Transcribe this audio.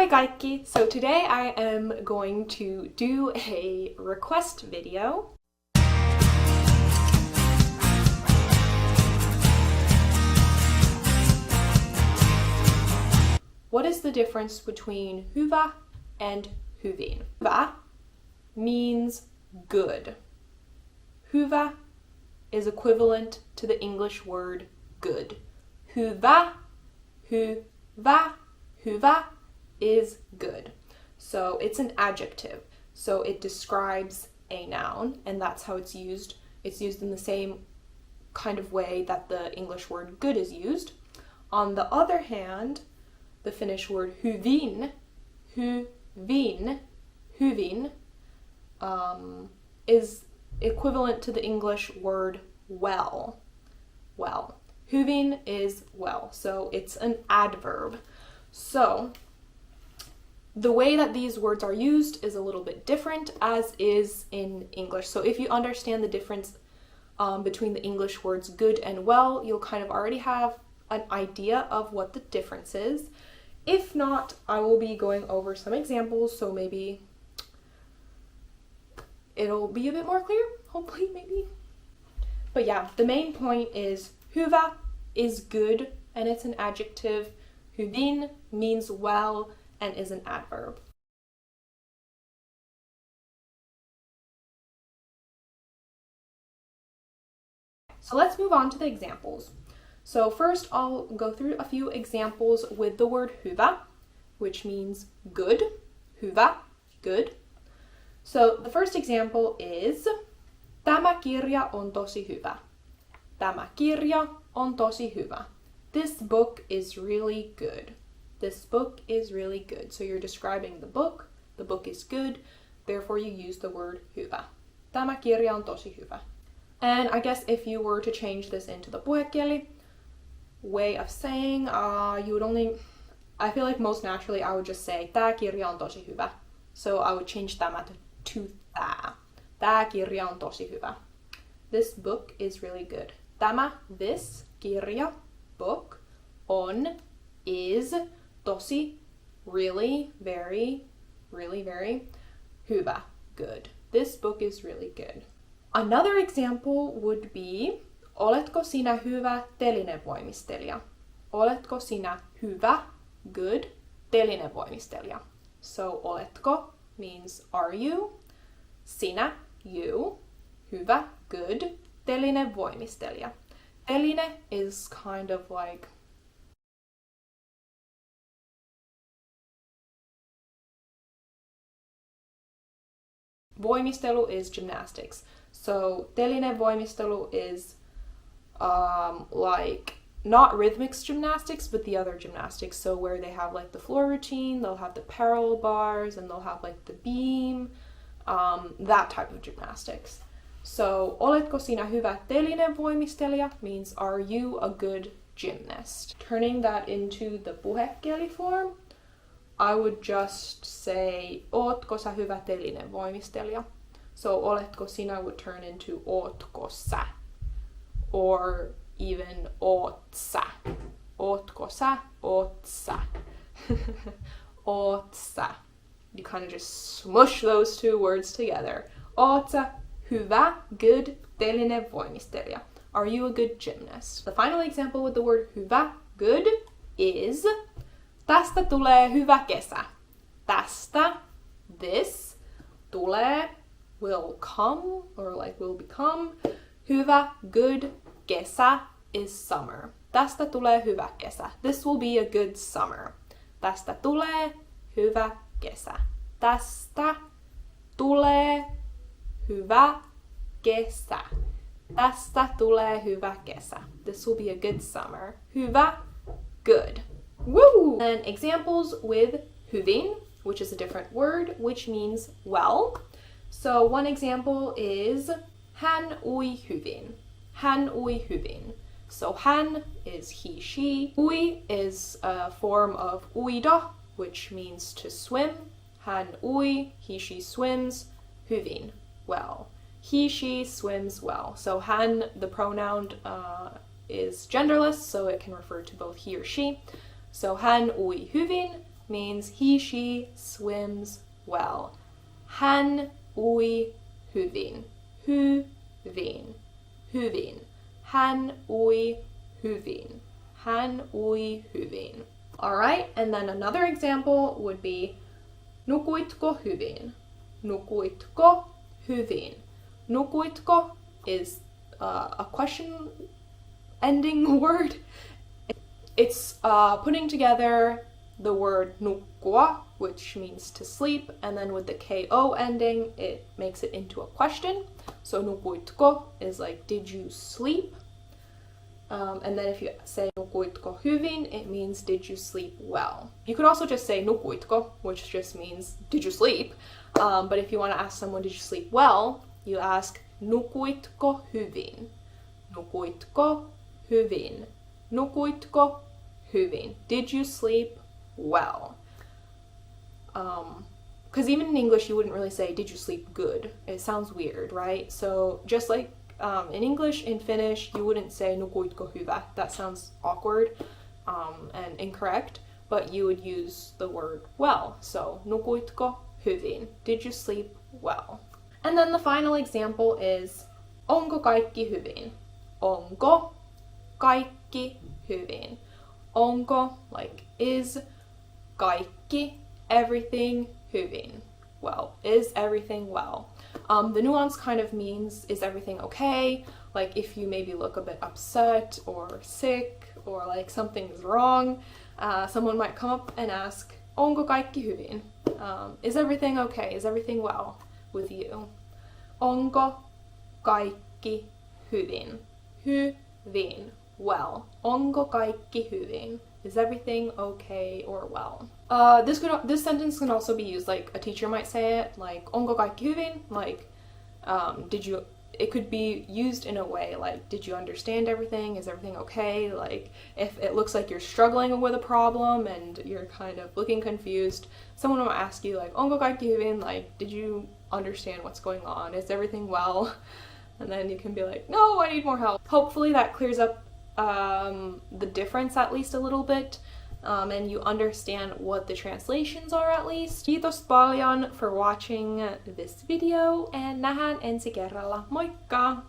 Moi kaikki! So today I am going to do a request video. What is the difference between hyvä and hyvin? Hyvä means good. Hyvä is equivalent to the English word good. Hyvä, hyvä, hyvä is good. So it's an adjective. So it describes a noun, and that's how it's used. It's used in the same kind of way that the English word good is used. On the other hand, the Finnish word hyvin, hyvin, is equivalent to the English word well. Well. Hyvin is well, so it's an adverb. So the way that these words are used is a little bit different, as is in English. So if you understand the difference between the English words good and well, you'll kind of already have an idea of what the difference is. If not, I will be going over some examples, so maybe it'll be a bit more clear, hopefully, maybe. But yeah, the main point is hyvä is good, and it's an adjective. Hyvin means well and is an adverb. So let's move on to the examples. So first I'll go through a few examples with the word hyvä, which means good. Hyvä, good. So the first example is Tämä kirja on tosi hyvä. Tämä kirja on tosi hyvä. This book is really good. This book is really good. So you're describing the book. The book is good. Therefore you use the word hyvä. Tämä kirja on tosi hyvä. And I guess if you were to change this into the puhekieli way of saying, you would only, I feel like most naturally I would just say tää kirja on tosi hyvä. So I would change tämä to tää. Tää kirja on tosi hyvä. This book is really good. Tämä, this, kirja, book, on, is, tosi, really, very, hyvä, good. This book is really good. Another example would be, oletko sinä hyvä telinevoimistelija? Oletko sinä hyvä, good, telinevoimistelija? So, oletko means are you, sinä, you, hyvä, good, telinevoimistelija. Teline is kind of like voimistelu is gymnastics. So telinevoimistelu is like not rhythmic gymnastics, but the other gymnastics. So where they have like the floor routine, they'll have the parallel bars, and they'll have like the beam, that type of gymnastics. So oletko sinä hyvä telinevoimistelija means are you a good gymnast? Turning that into the puhekieli form, I would just say ootko sä hyvä telinevoimistelija? So oletko sinä would turn into ootko sä, or even oot sä. Ootko sä, oot sä. Oot sä. You kind of just smush those two words together. Oot sä hyvä, good, telinevoimistelija? Are you a good gymnast? The final example with the word hyvä, good, is tästä tulee hyvä kesä. Tästä, this, tulee, will come, or like will become. Hyvä, good, kesä is summer. Tästä tulee hyvä kesä. This will be a good summer. Tästä tulee hyvä kesä. Tästä tulee hyvä kesä. Tästä tulee hyvä kesä. This will be a good summer. Hyvä, good. Woo! And examples with hyvin, which is a different word, which means well. So one example is hän ui hyvin. Hän ui hyvin. So hän is he, she. Ui is a form of uida, which means to swim. Hän ui, he, she swims. Hyvin, well. He, she swims well. So hän, the pronoun, is genderless, so it can refer to both he or she. So hän ui hyvin, means he, she swims well. Hän ui hyvin. Hyvin. Hyvin. Hän ui hyvin. Hän ui hyvin. Alright, and then another example would be nukuitko hyvin? Nukuitko hyvin? Nukuitko is a question ending word. It's putting together the word nukkua, which means to sleep, and then with the ko ending, it makes it into a question. So nukuitko is like, did you sleep? And then if you say nukuitko hyvin, it means, did you sleep well? You could also just say nukuitko, which just means, did you sleep? But if you want to ask someone, did you sleep well? You ask, nukuitko hyvin? Nukuitko hyvin? Nukuitko hyvin? Did you sleep well? Because even in English, you wouldn't really say, did you sleep good? It sounds weird, right? So just like in English, in Finnish, you wouldn't say nukuitko hyvä. That sounds awkward and incorrect, but you would use the word well. So nukuitko hyvin? Did you sleep well? And then the final example is onko kaikki hyvin? Onko kaikki hyvin? Onko, like, is kaikki, everything hyvin? Well, is everything well? The nuance kind of means, is everything okay? Like if you maybe look a bit upset or sick or like something's wrong, someone might come up and ask, onko kaikki hyvin? Is everything okay? Is everything well with you? Onko kaikki hyvin? Hyvin. Well. Onko kaikki hyvin? Is everything okay or well? This sentence can also be used like a teacher might say it, like onko kaikki hyvin? Like, it could be used in a way like, did you understand everything? Is everything okay? Like, if it looks like you're struggling with a problem and you're kind of looking confused, someone will ask you like, onko kaikki hyvin? Like, did you understand what's going on? Is everything well? And then you can be like, no, I need more help. Hopefully that clears up the difference at least a little bit, and you understand what the translations are at least. Kiitos paljon for watching this video, and nähdään ensi kerralla. Moikka!